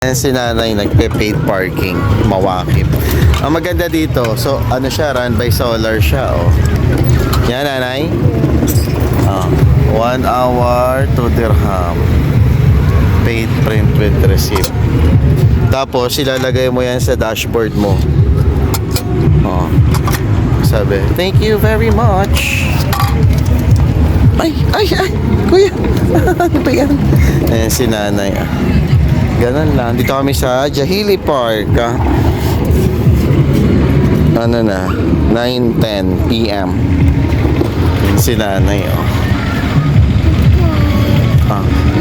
Ayan si nanay nagpe-paid parking, mawakip. Ang maganda dito, so ano siya, run by solar siya, oh. Yan nanay. 1 hour, 2 dirham. Paid print with receipt. Tapos ilalagay mo yan sa dashboard mo. Oh. Sabi, thank you very much. Ay, kuya. Ano ba yan? Ayan si nanay. Ganun lang. Dito kami sa Jahili Park. Ano na? 9:10 PM. Si nanay, oh.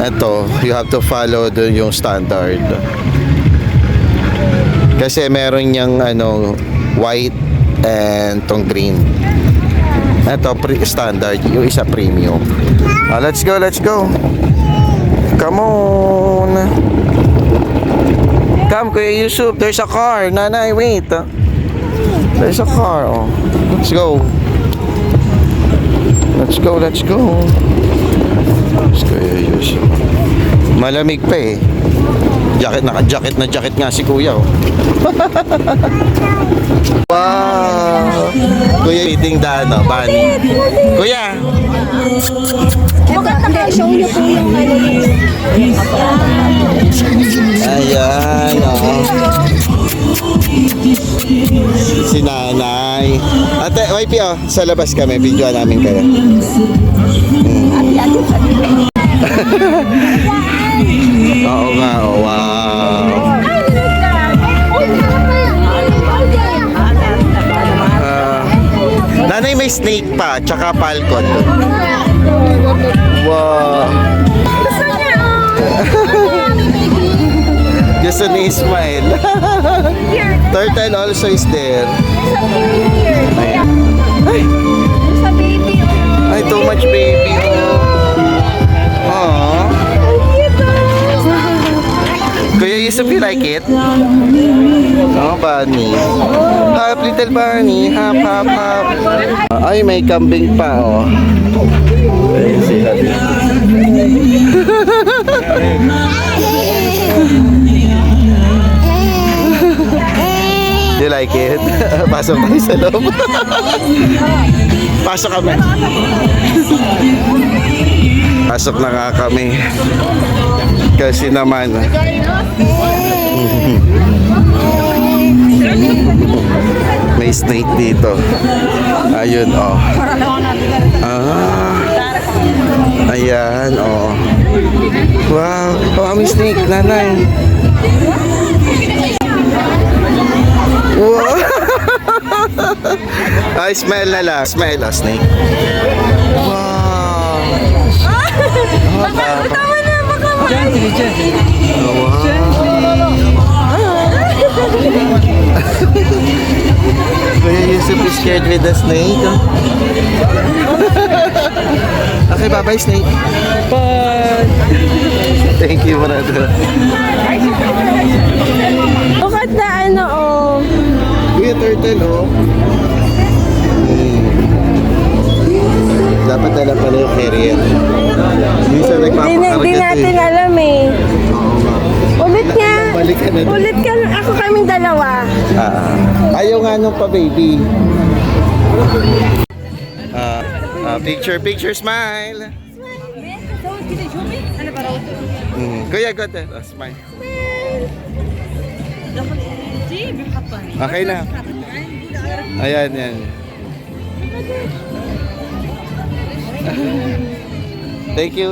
Ito, you have to follow yung standard. Kasi meron niyang white and tong green. Ito, standard. Yung isa premium. Let's go, let's go. Come on. Come, Kuya Yusuf. There's a car. Nanay, wait. There's a car. Oh. Let's go. Let's go, let's go. Let's go, Kuya Yusuf. Malamig pa eh. Jacket nga si Kuya. Oh. Wow. Kuya, eating the bunny. Kuya. Show niyo po yung Ayan, oh. Si nanay. Ate, YP, oh, sa labas kami. Video namin kayo. Oo nga, oh, wow. Nanay, may snake pa, tsaka falcon. Wow. Gusto ni Ismael. Turtle also is there. Ay, ay, too much baby. Aww. Kuya Yusuf, you like it? Oh, bunny. Hop, little bunny. Hop, hop, hop. Ay, may kambing pa, oh. Ayun sila dito. You like it? Pasok tayo sa loob. Pasok kami. Pasok na nga kami. Kasi naman may snake dito. Ayun, oh. Ayan, oh. Wow, oh, may snake, nanay. Wow. Ay, smell na lang. Smell, oh, snake. Wow. Tama na, baka Wow. Kuya Yusuf is scared with the snake. Okay, bye-bye, snake. Bye. Thank you, brother. Look at the oh. Kuya turtle, oh. Dapat dala pala yung carrier. Minsan nagpapakarga Hindi natin alam eh. Ulit nga. Balikan na. Ulit ka. Ako kaming dalawa. Ayaw nga nung pa-baby. Picture, smile. Kuya, go there. Smile. Okay na. Ayan, yan. Thank you.